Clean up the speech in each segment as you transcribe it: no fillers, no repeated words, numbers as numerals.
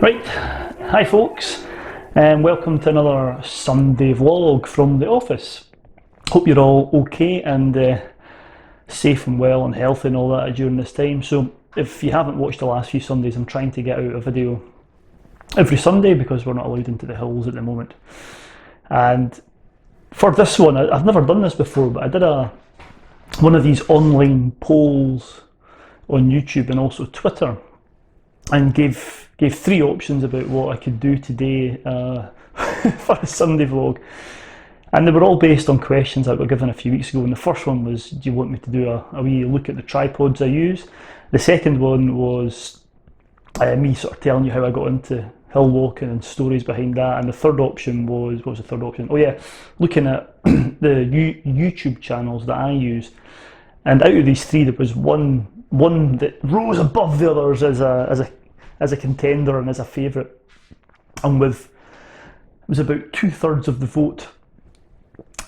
Right, hi folks, and welcome to another Sunday vlog from the office. Hope you're all okay and safe and well and healthy and all that during this time. So if you haven't watched the last few Sundays, I'm trying to get out a video every Sunday because we're not allowed into the hills at the moment. And for this one, I've never done this before, but I did one of these online polls on YouTube and also Twitter, and gave three options about what I could do today for a Sunday vlog, and they were all based on questions that were given a few weeks ago. And the first one was, do you want me to do a wee look at the tripods I use? The second one was me sort of telling you how I got into hill walking and stories behind that. And the third option was, what was the third option? Oh yeah, looking at the YouTube channels that I use. And out of these three, there was one that rose above the others as a contender and as a favourite, and it was about 2/3 of the vote.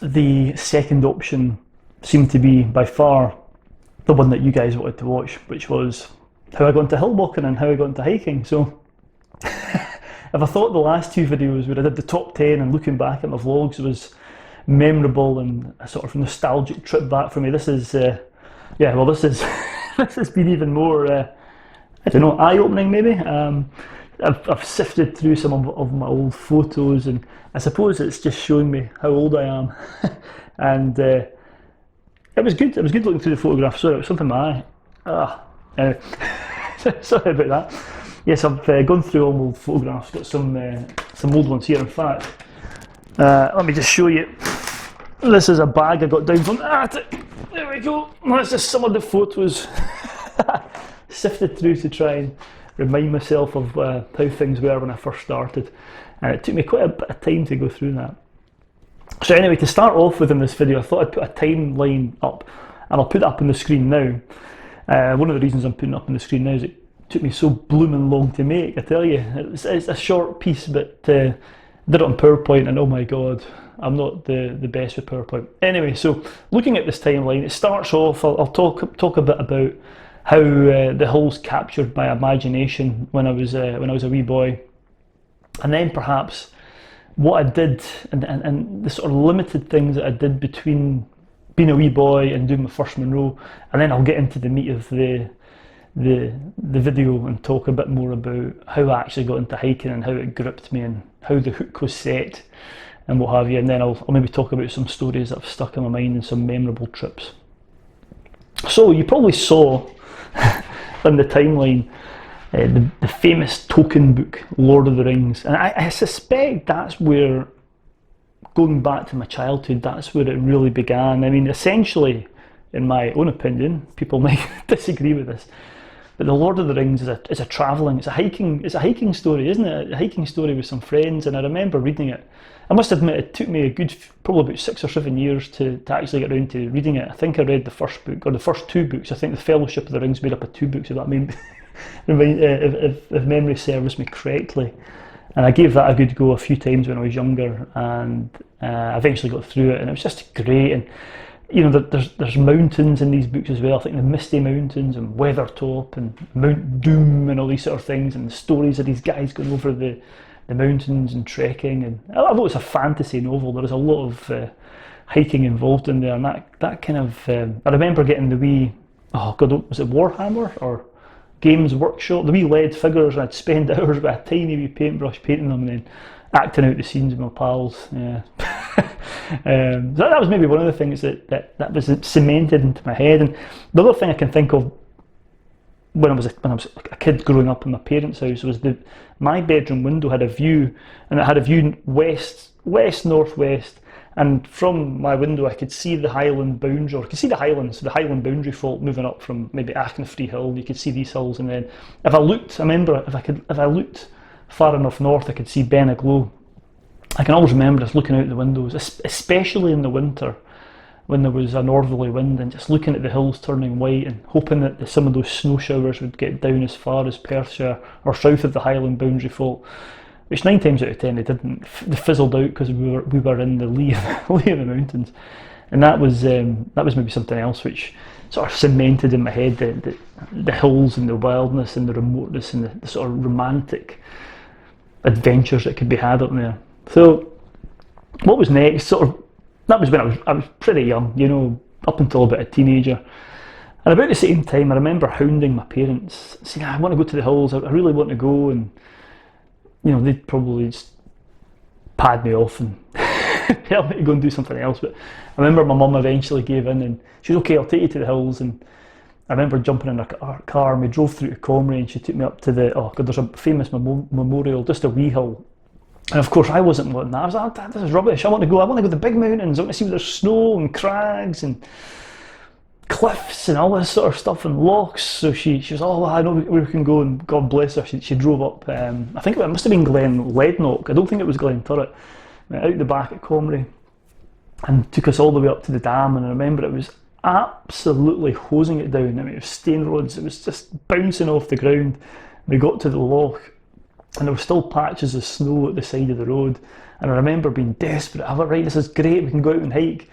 The second option seemed to be by far the one that you guys wanted to watch, which was how I got into hill walking and how I got into hiking. So if I thought the last two videos where I did the top 10 and looking back at my vlogs was memorable and a sort of nostalgic trip back for me, this is this has been even more, I don't know, eye-opening maybe. I've sifted through some of my old photos, and I suppose it's just showing me how old I am. And it was good. It was good looking through the photographs. Sorry, it was something in my eye. Anyway, sorry about that. Yes, I've gone through all my old photographs. Got some old ones here. In fact, let me just show you. This is a bag I got down from there we go. That's just some of the photos sifted through to try and remind myself of how things were when I first started, and it took me quite a bit of time to go through that. So anyway, to start off with in this video, I thought I'd put a timeline up, and I'll put it up on the screen now. One of the reasons I'm putting it up on the screen now is it took me so blooming long to make, I tell you. It's a short piece, but did it on PowerPoint, and oh my god, I'm not the best with PowerPoint. Anyway, so looking at this timeline, it starts off, I'll talk a bit about how the hills captured my imagination when I was a wee boy, and then perhaps what I did and the sort of limited things that I did between being a wee boy and doing my first Monroe, and then I'll get into the meat of the video and talk a bit more about how I actually got into hiking and how it gripped me and how the hook was set and what have you. And then I'll maybe talk about some stories that have stuck in my mind and some memorable trips. So you probably saw in the timeline the famous token book Lord of the Rings, and I suspect that's where, going back to my childhood, that's where it really began. I mean, essentially, in my own opinion, people might disagree with this, but the Lord of the Rings is a travelling, it's a hiking story, isn't it? A hiking story with some friends. And I remember reading it. I must admit, it took me a good, probably about 6 or 7 years to actually get around to reading it. I think I read the first book, or the first two books. I think the Fellowship of the Rings made up of 2 books, if that if memory serves me correctly. And I gave that a good go a few times when I was younger, and I eventually got through it, and it was just great. And you know, there's mountains in these books as well. I think the Misty Mountains and Weathertop and Mount Doom and all these sort of things, and the stories of these guys going over the mountains and trekking. And although it's a fantasy novel, there is a lot of hiking involved in there, and that kind of I remember getting the wee, oh god, was it Warhammer or Games Workshop, the wee lead figures, and I'd spend hours with a tiny wee paintbrush painting them and then acting out the scenes with my pals. Yeah. So that was maybe one of the things that was cemented into my head. And the other thing I can think of when I was a kid growing up in my parents' house was my bedroom window had a view, and it had a view west northwest, and from my window I could see the Highland boundary, or I could see the Highlands, the Highland boundary fault moving up from maybe Achnaffree Hill. You could see these hills, and then if I looked, I remember if I looked far enough north, I could see Ben Aglow. I can always remember just looking out the windows, especially in the winter when there was a northerly wind, and just looking at the hills turning white and hoping that some of those snow showers would get down as far as Perthshire or south of the Highland boundary fault, which 9 times out of 10 they didn't. They fizzled out because we were in the lee of the mountains. And that was maybe something else which sort of cemented in my head the hills and the wildness and the remoteness and the sort of romantic adventures that could be had up there. So what was next? Sort of that was when I was pretty young, you know, up until about a teenager. And about the same time, I remember hounding my parents, saying, "I want to go to the hills. I really want to go." And you know, they'd probably just pad me off and tell me to go and do something else. But I remember my mum eventually gave in, and she was okay. I'll take you to the hills. And I remember jumping in her car, and we drove through to Comrie, and she took me up to there's a famous memorial, just a wee hill. And of course, I wasn't wanting that. I was like, "This is rubbish. I want to go to the big mountains. I want to see where there's snow and crags and cliffs and all this sort of stuff and lochs." So she was, "Oh, I know where we can go." And God bless her, she drove up. I think it must have been Glen Leadnock. I don't think it was Glen Turret. Out the back at Comrie, and took us all the way up to the dam. And I remember it was absolutely hosing it down. I mean, it was stone rods. It was just bouncing off the ground. We got to the loch, and there were still patches of snow at the side of the road. And I remember being desperate. I was like, "Right, this is great. We can go out and hike."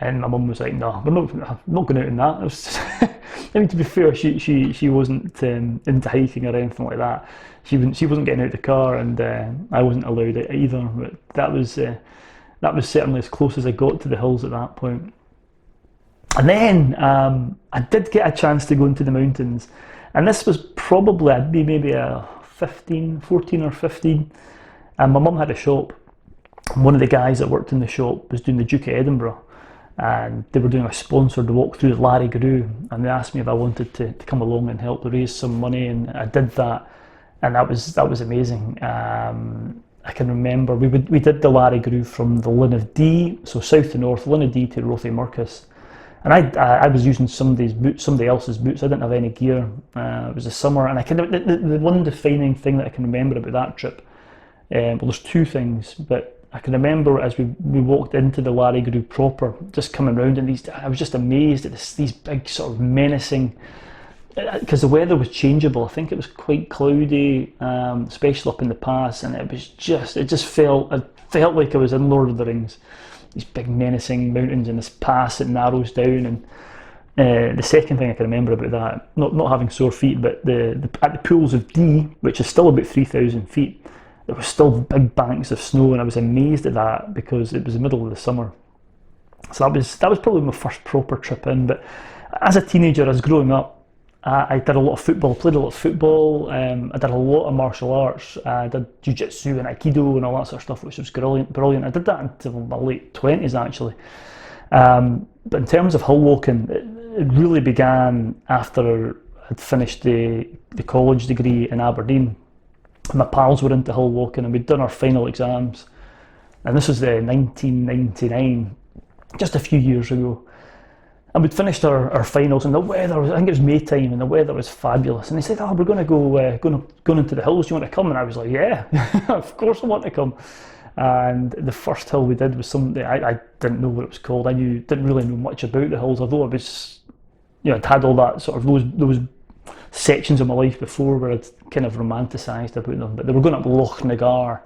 And my mum was like, "No, I'm not going out in that." It was just I mean, to be fair, she wasn't into hiking or anything like that. She wasn't getting out the car, and I wasn't allowed it either. But that was certainly as close as I got to the hills at that point. And then I did get a chance to go into the mountains, and this was probably, I'd be maybe a 14 or 15, and my mum had a shop. And one of the guys that worked in the shop was doing the Duke of Edinburgh, and they were doing a sponsored walk through the Larry Grew, and they asked me if I wanted to come along and help raise some money, and I did that, and that was amazing. I can remember we did the Larry Grew from the Linn of Dee, so south to north, Linn of Dee to Rothay Murchas. And I was using somebody else's boots. I didn't have any gear. It was the summer, and the one defining thing that I can remember about that trip, well, there's two things, but I can remember as we walked into the Larry Grew proper, just coming round, and I was just amazed at these big sort of menacing, because the weather was changeable. I think it was quite cloudy, especially up in the pass, and it just felt like I was in Lord of the Rings. These big menacing mountains and this pass that narrows down. And the second thing I can remember about that, not having sore feet, but at the pools of Dee, which is still about 3,000 feet, there was still big banks of snow, and I was amazed at that because it was the middle of the summer. So that was probably my first proper trip in. But as a teenager, as growing up, I did a lot of football, played a lot of football. I did a lot of martial arts. I did jiu-jitsu and aikido and all that sort of stuff, which was brilliant. I did that until my late 20s, actually. But in terms of hill walking, it really began after I'd finished the college degree in Aberdeen. My pals were into hill walking, and we'd done our final exams. And this was 1999, just a few years ago. And we'd finished our finals, and the weather was, I think it was May time, and the weather was fabulous. And they said, "Oh, we're going to go going into the hills. Do you want to come?" And I was like, "Yeah, of course I want to come." And the first hill we did was something I didn't know what it was called. Didn't really know much about the hills, although I was, I'd had all that sort of those sections of my life before where I'd kind of romanticised about them. But they were going up Loch Nagar,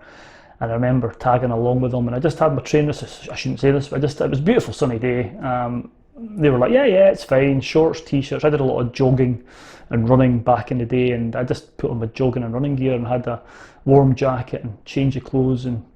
and I remember tagging along with them. And I just had my trainers. I shouldn't say this, but it was a beautiful sunny day. They were like, yeah, it's fine, shorts, t-shirts. I did a lot of jogging and running back in the day, and I just put on my jogging and running gear and had a warm jacket and change of clothes and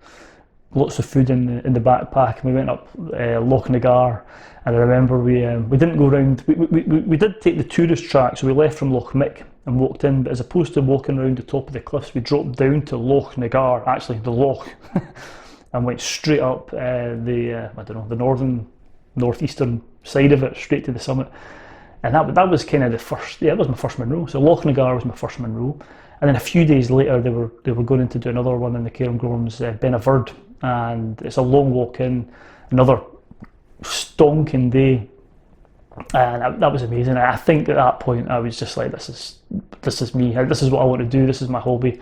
lots of food in the backpack. And we went up Loch Nagar, and I remember we didn't go round. We did take the tourist track, so we left from Loch Mick and walked in, but as opposed to walking around the top of the cliffs, we dropped down to Loch Nagar, actually the loch, and went straight up the northeastern side of it, straight to the summit. And that was kind of the first, that was my first Munro. So Loch Nagar was my first Munro. And then a few days later, they were going to do another one in the Cairngorms, Benaverd, and it's a long walk in, another stonking day, and that was amazing. I think at that point I was just like, this is me, this is what I want to do, this is my hobby.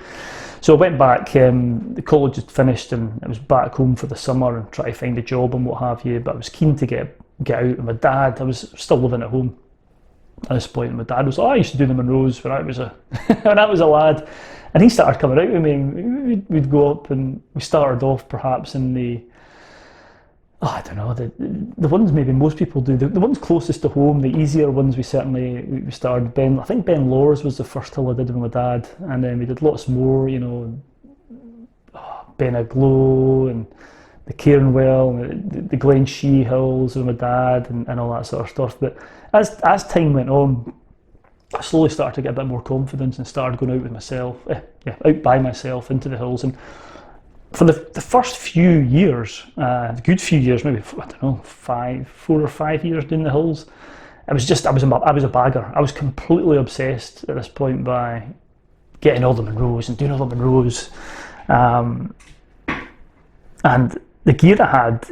So I went back, the college had finished, and I was back home for the summer and try to find a job and what have you, but I was keen to get out. And my dad, I was still living at home at this point, and my dad was like, "Oh, I used to do the Munros when I was a lad," and he started coming out with me, and we'd go up, and we started off perhaps in the ones maybe most people do, the ones closest to home, the easier ones. We started I think Ben Lawers was the first hill I did with my dad, and then we did lots more, Benaglow and the Cairnwell and the Glen Shee Hills with my dad and all that sort of stuff. But as time went on, I slowly started to get a bit more confidence and started going out with myself, out by myself into the hills. And for the first few years, a good few years, maybe, I don't know, 4 or 5 years doing the hills, I was a bagger. I was completely obsessed at this point by getting all the Munros and doing all the Munros. And the gear I had,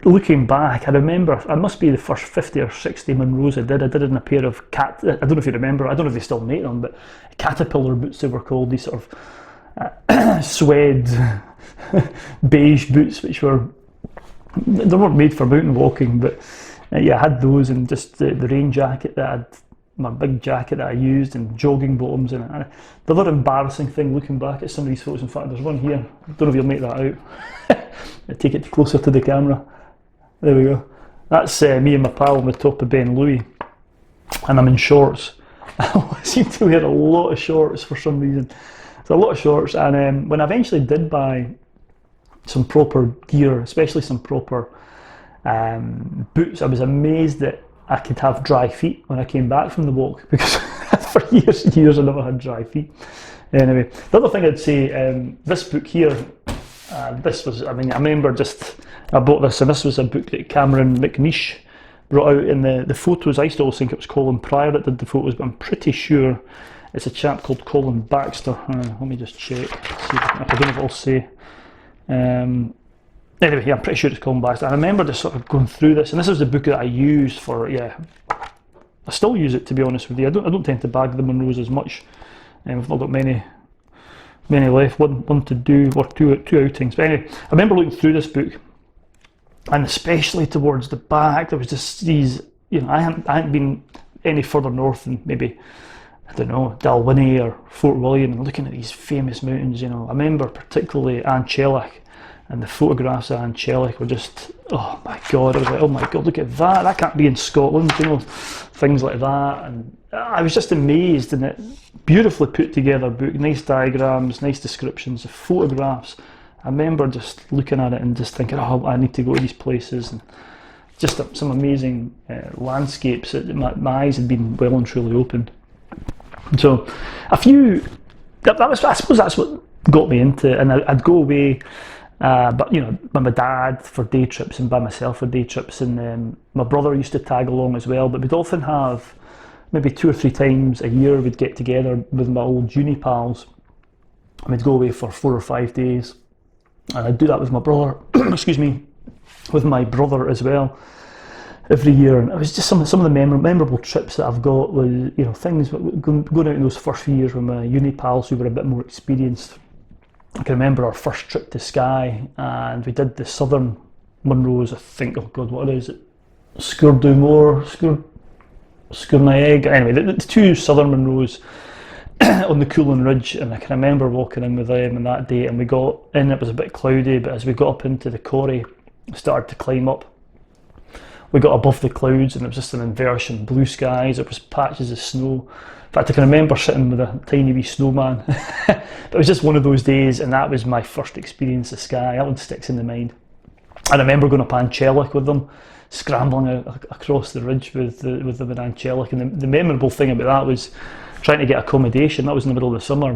looking back, I remember I must be the first 50 or 60 Munros I did it in a pair of I don't know if you remember, I don't know if they still make them, but caterpillar boots they were called, these sort of suede beige boots, which they weren't made for mountain walking, but I had those, and just the rain jacket that I had, my big jacket that I used, and jogging bottoms. And the other embarrassing thing, looking back at some of these photos, in fact there's one here, I don't know if you'll make that out. I take it closer to the camera. There we go. That's me and my pal on the top of Ben Louis, and I'm in shorts. I seem to wear a lot of shorts for some reason. So a lot of shorts, and when I eventually did buy some proper gear, especially some proper boots, I was amazed that I could have dry feet when I came back from the walk, because for years and years I never had dry feet. Anyway, the other thing I'd say, this book here, this was, I remember I bought this, and this was a book that Cameron McNeish brought out in the photos. I used to always think it was Colin Pryor that did the photos, but I'm pretty sure it's a chap called Colin Baxter. Let me just check, see if I don't know if it'll say. Anyway, I'm pretty sure it's Colin Baxter. I remember just sort of going through this, and this is the book that I used for, I still use it, to be honest with you. I don't tend to bag the Munros as much. We've not got many left, one to do, or two outings. But anyway, I remember looking through this book, and especially towards the back, there was just these, I hadn't been any further north than maybe, I don't know, Dalwhinnie or Fort William, and looking at these famous mountains. I remember particularly Anchelic, and the photographs of Anchelic were just, oh my god, I was like, oh my god, look at that can't be in Scotland, things like that. And I was just amazed in it. Beautifully put together book, nice diagrams, nice descriptions, the photographs. I remember just looking at it and just thinking, oh, I need to go to these places, and just some amazing landscapes that my eyes had been well and truly opened. So I suppose that's what got me into it. And I'd go away, but by my dad for day trips and by myself for day trips, and my brother used to tag along as well. But we'd often have maybe 2 or 3 times a year we'd get together with my old uni pals, and we'd go away for 4 or 5 days, and I'd do that with my brother. Excuse me, with my brother as well, every year. And it was just some of the memorable trips that I've got was, things going out in those first few years with my uni pals who were a bit more experienced. I can remember our first trip to Skye, and we did the southern Munros, I think, oh god, what is it? Sgurnaeg. Anyway, the 2 southern Munros on the Coolin Ridge, and I can remember walking in with them on that day, and we got in, it was a bit cloudy, but as we got up into the corrie, started to climb up, we got above the clouds, and it was just an inversion, blue skies, it was patches of snow. In fact, I can remember sitting with a tiny wee snowman. But it was just one of those days, and that was my first experience of Skye. That one sticks in the mind. I remember going up Anchelic with them, scrambling across the ridge with them in Anchelic, and the memorable thing about that was trying to get accommodation. That was in the middle of the summer.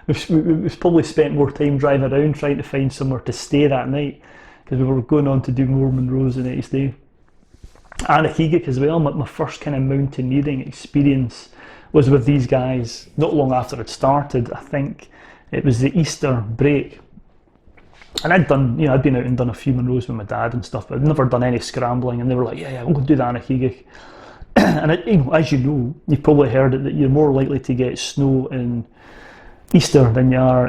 we probably spent more time driving around trying to find somewhere to stay that night, because we were going on to do more Munros the next day. And Aweigh as well. My first kind of mountaineering experience was with these guys not long after it started. I think it was the Easter break, and I'd been out and done a few Munros with my dad and stuff, but I'd never done any scrambling. And they were like, yeah, we'll go do that in Aweigh. And as you've probably heard it, that you're more likely to get snow in Easter than you are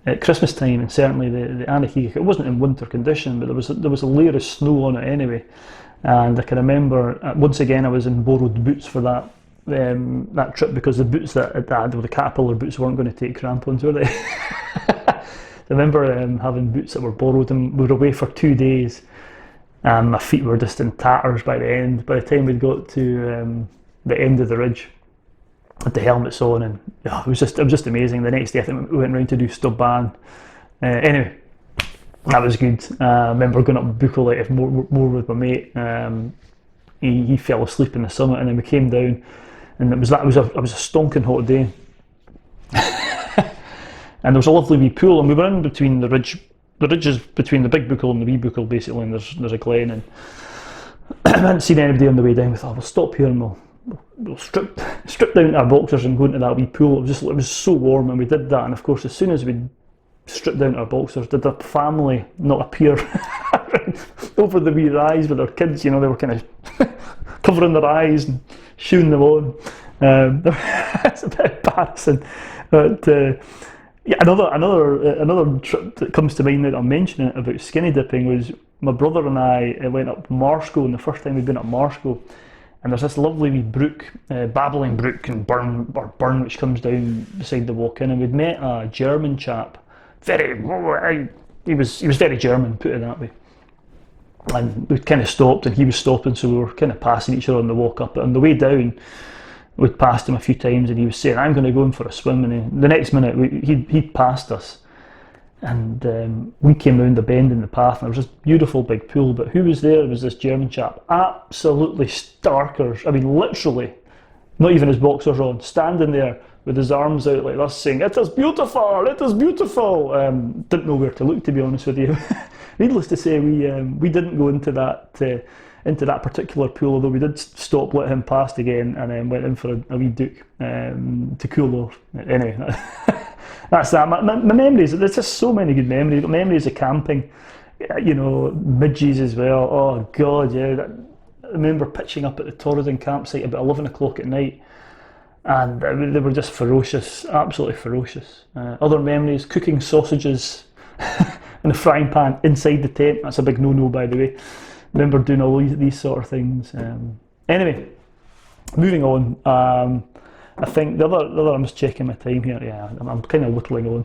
at Christmas time, and certainly the Aweigh. It wasn't in winter condition, but there was a layer of snow on it anyway. And I can remember once again I was in borrowed boots for that trip, because the boots that I had were the caterpillar boots, weren't going to take crampons, were they? I remember having boots that were borrowed, and we were away for 2 days, and my feet were just in tatters by the end. By the time we'd got to the end of the ridge, with the helmets on, and it was just amazing. The next day I think we went round to do Stubban, Anyway, that was good. I remember going up Buccleuch more with my mate. He fell asleep in the summit, and then we came down, and it was a stonking hot day, and there was a lovely wee pool, and we were in between the ridges between the big Buccleuch and the wee Buccleuch basically, and there's a glen, and I hadn't seen anybody on the way down. We thought, we'll stop here and we'll strip down our boxers and go into that wee pool. It was so warm, and we did that, and of course as soon as we stripped down our boxers, did the family not appear over the wee rise with their kids? You know, they were kind of covering their eyes and shooing them on. It's a bit embarrassing, but yeah, another trip that comes to mind now that I'm mentioning it about skinny dipping was my brother and I went up Marsco, and the first time we'd been up Marsco, and there's this lovely wee brook, babbling brook and burn which comes down beside the walk in, and we'd met a German chap. He was very German, put it that way. And we kind of stopped, and he was stopping, so we were kind of passing each other on the walk up. But on the way down, we'd passed him a few times, and he was saying, "I'm going to go in for a swim." And the next minute, he'd passed us, and we came round the bend in the path, and there was this beautiful big pool. But who was there? It was this German chap, absolutely starkers. I mean, literally, not even his boxers on, standing there with his arms out like this, saying, "It is beautiful, it is beautiful." Didn't know where to look, to be honest with you. Needless to say, we didn't go into that particular pool, although we did stop, let him past again, and then went in for a wee duke to cool off. Anyway, that's that. My memories, there's just so many good memories. Memories of camping, you know, midges as well. Oh God, yeah. I remember pitching up at the Torridon campsite about 11 o'clock at night, and they were just ferocious, absolutely ferocious. Other memories, cooking sausages in a frying pan inside the tent. That's a big no-no, by the way. Remember doing all these sort of things. Anyway, moving on. I think the other, I'm just checking my time here. Yeah, I'm kind of whittling on.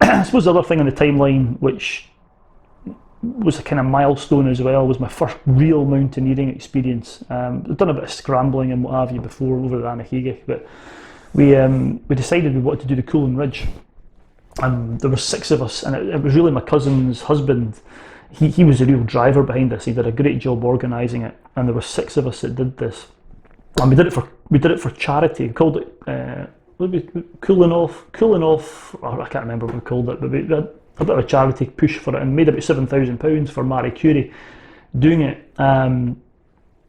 I suppose the other thing on the timeline, which was a kind of milestone as well, was my first real mountaineering experience. I've done a bit of scrambling and what have you before over the Aweigh, but we decided we wanted to do the Coolin Ridge. There were 6 of us, and it was really my cousin's husband. He was the real driver behind this. He did a great job organising it, and there were 6 of us that did this, and we did it for charity. We called it cooling off. Or I can't remember what we called it, but we had a bit of a charity push for it, and made about £7,000 for Marie Curie doing it.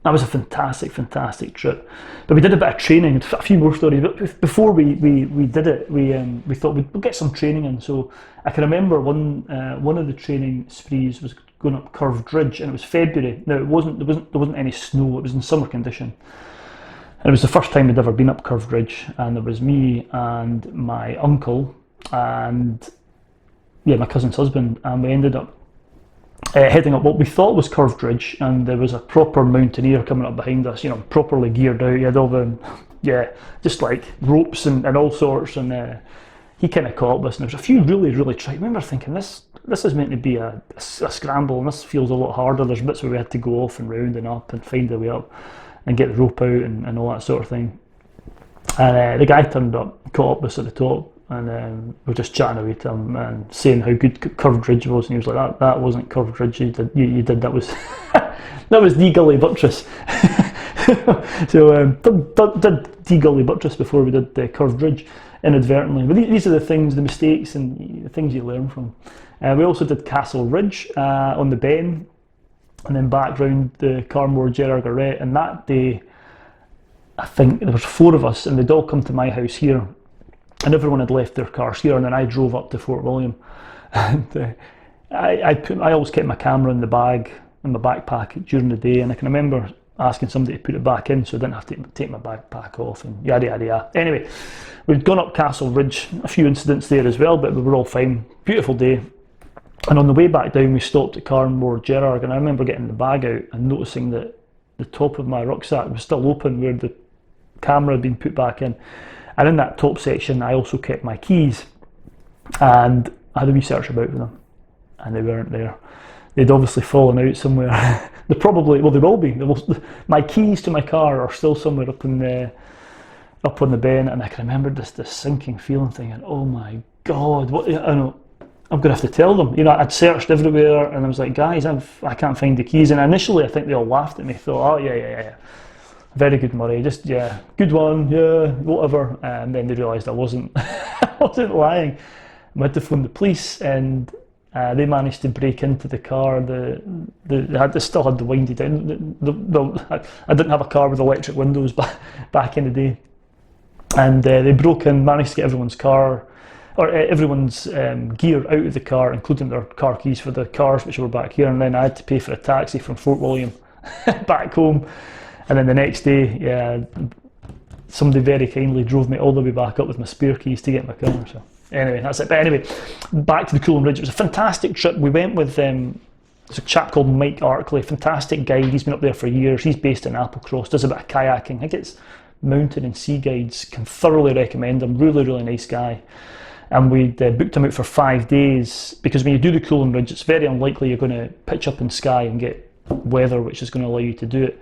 That was a fantastic trip. But we did a bit of training, a few more stories. But before we did it, we thought we'd get some training in. So I can remember one of the training sprees was going up Curved Ridge, and it was February. Now there wasn't any snow. It was in summer condition. And it was the first time we'd ever been up Curved Ridge, and there was me and my uncle and my cousin's husband, and we ended up heading up what we thought was Curved Ridge, and there was a proper mountaineer coming up behind us, you know, properly geared out. He had all the, just like ropes and all sorts, and he kind of caught up with us, and there was a few really tight. I remember thinking, this is meant to be a scramble, and this feels a lot harder. There's bits where we had to go off and round and up and find a way up and get the rope out and all that sort of thing. And the guy turned up, caught up with us at the top, and we were just chatting away to him and saying how good Curved Ridge was, and he was like, that wasn't Curved Ridge you did, that was that was the Gully Buttress. So did the Gully Buttress before we did the Curved Ridge inadvertently. But these are the things, the mistakes and the things you learn from. We also did Castle Ridge on the Ben, and then back round the Carmore Gerard Garrett, and that day I think there was 4 of us, and they'd all come to my house here, and everyone had left their cars here, and then I drove up to Fort William, and I always kept my camera in the bag, in my backpack during the day, and I can remember asking somebody to put it back in so I didn't have to take my backpack off, and yada. Anyway, we'd gone up Castle Ridge, a few incidents there as well, but we were all fine. Beautiful day. And on the way back down, we stopped at Carmore Gerard, and I remember getting the bag out and noticing that the top of my rucksack was still open where the camera had been put back in. And in that top section, I also kept my keys, and I had a wee search about for them, and they weren't there. They'd obviously fallen out somewhere. They probably, well, they will be. My keys to my car are still somewhere up on the Ben, and I can remember this sinking feeling, thinking, "Oh my God, what?" I know. I'm going to have to tell them. You know, I'd searched everywhere, and I was like, guys, I can't find the keys. And initially, I think they all laughed at me. Thought, oh yeah. Very good, Murray. Just, yeah, good one, yeah, whatever. And then they realised I wasn't, I wasn't lying. I had to phone the police, and they managed to break into the car. They still had the windy down. I didn't have a car with electric windows back in the day, and they broke in, managed to get everyone's car, or everyone's gear out of the car, including their car keys for the cars which were back here. And then I had to pay for a taxi from Fort William back home. And then the next day, yeah, somebody very kindly drove me all the way back up with my spare keys to get my car. So anyway, that's it. But anyway, back to the Coolum Ridge. It was a fantastic trip. We went with there's a chap called Mike Arkley, fantastic guide. He's been up there for years. He's based in Applecross, does a bit of kayaking. I think it's mountain and sea guides. Can thoroughly recommend him. Really, really nice guy. And we'd booked him out for 5 days, because when you do the Coolum Ridge, it's very unlikely you're going to pitch up in Skye and get weather which is going to allow you to do it.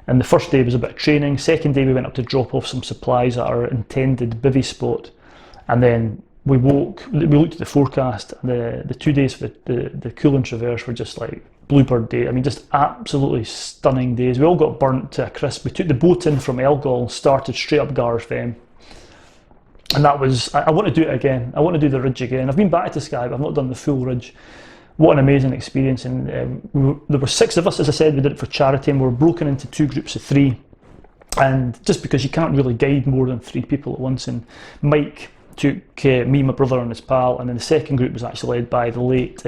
And the first day was a bit of training. Second day we went up to drop off some supplies at our intended bivvy spot, and then we looked at the forecast, and the 2 days for the Coolum Traverse were just like bluebird day. I mean, just absolutely stunning days. We all got burnt to a crisp. We took the boat in from Elgol and started straight up Garth-Fen. And that was, I want to do it again. I want to do the ridge again. I've been back to Skye, but I've not done the full ridge. What an amazing experience. And there were 6 of us, as I said. We did it for charity, and we were broken into 2 groups of 3. And just because you can't really guide more than 3 people at once. And Mike took me, my brother, and his pal. And then the second group was actually led by the late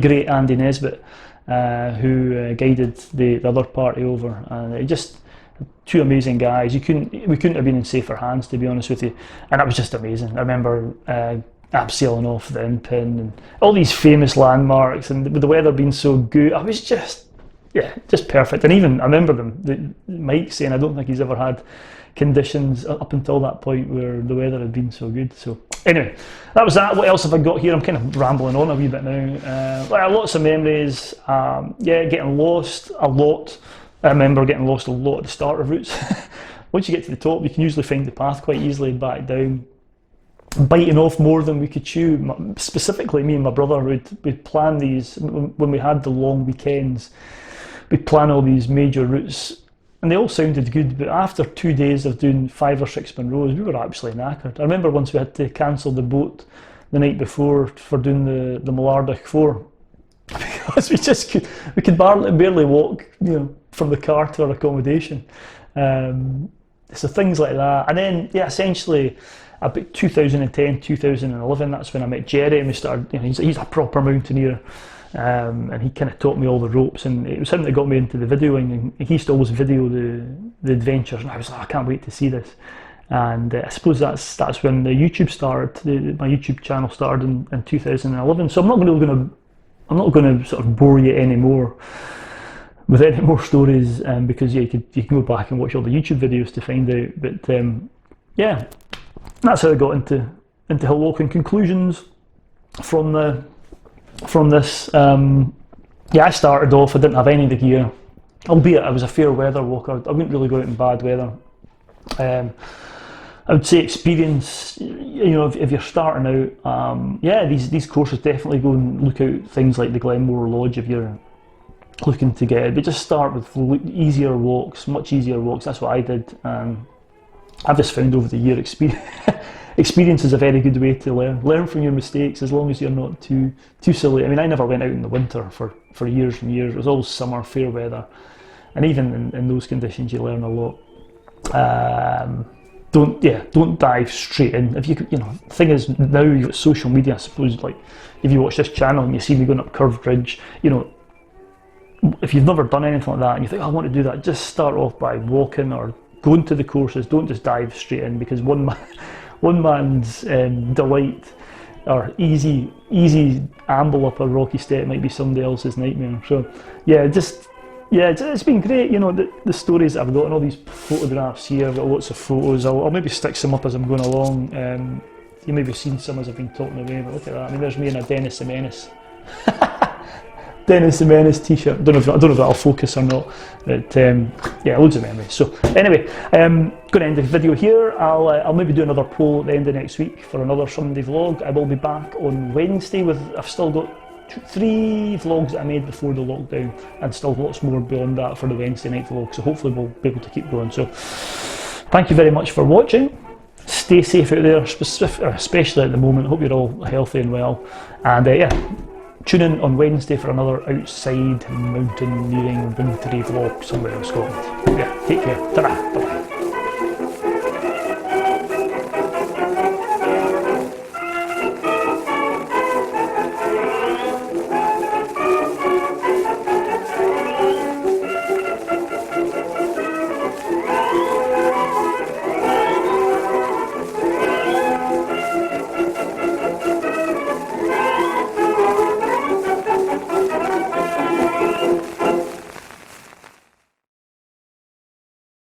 great Andy Nesbitt, who guided the other party over. And it just, 2 amazing guys. We couldn't have been in safer hands, to be honest with you. And that was just amazing. I remember abseiling off the in-pin and all these famous landmarks, and with the weather being so good, I was just perfect. And even I remember Mike saying I don't think he's ever had conditions up until that point where the weather had been so good. So anyway, that was that. What else have I got here? I'm kind of rambling on a wee bit now. Lots of memories. Getting lost a lot. I remember getting lost a lot at the start of routes. Once you get to the top, you can usually find the path quite easily back down. Biting off more than we could chew. Specifically, me and my brother would plan these when we had the long weekends. We'd plan all these major routes, and they all sounded good. But after 2 days of doing 5 or 6 Munros, we were absolutely knackered. I remember once we had to cancel the boat the night before for doing the Malardic 4 because we could barely walk, from the car to our accommodation. So things like that, and then essentially. About 2010, 2011, that's when I met Jerry, and we started, he's a proper mountaineer, and he kind of taught me all the ropes, and it was him that got me into the videoing, and he used to always video the adventures, and I was like, I can't wait to see this. And I suppose that's when the YouTube started, my YouTube channel started in 2011, so I'm not going to sort of bore you anymore with any more stories, because you can go back and watch all the YouTube videos to find out, but that's how I got into hill walking. Conclusions from this. I started off, I didn't have any of the gear, albeit I was a fair weather walker. I wouldn't really go out in bad weather. I would say experience, if you're starting out, these courses, definitely go and look out things like the Glenmore Lodge if you're looking to get it, but just start with easier walks, much easier walks. That's what I did. I've just found over the year experience is a very good way to learn. Learn from your mistakes, as long as you're not too silly. I mean, I never went out in the winter for years and years. It was always summer, fair weather, and even in those conditions, you learn a lot. Don't dive straight in. If you could, the thing is, now you've got social media. I suppose, like if you watch this channel and you see me going up Curved Ridge, if you've never done anything like that and you think, I want to do that, just start off by walking or going to the courses. Don't just dive straight in, because one man's delight or easy amble up a rocky step might be somebody else's nightmare. So it's been great. The stories I've got and all these photographs here. I've got lots of photos. I'll maybe stick some up as I'm going along. You maybe seen some as I've been talking away, but look at that. I mean, there's me and a Dennis the Menace. Dennis the Menace t-shirt. I don't know if that'll focus or not, but yeah, loads of memories. So anyway, going to end the video here. I'll maybe do another poll at the end of next week for another Sunday vlog. I will be back on Wednesday I've still got 3 vlogs that I made before the lockdown, and still lots more beyond that for the Wednesday night vlog, so hopefully we'll be able to keep going. So thank you very much for watching. Stay safe out there, especially at the moment. Hope you're all healthy and well, and yeah, tune in on Wednesday for another outside mountaineering wintry vlog somewhere in Scotland. Yeah, take care. Ta-ra. Bye-bye.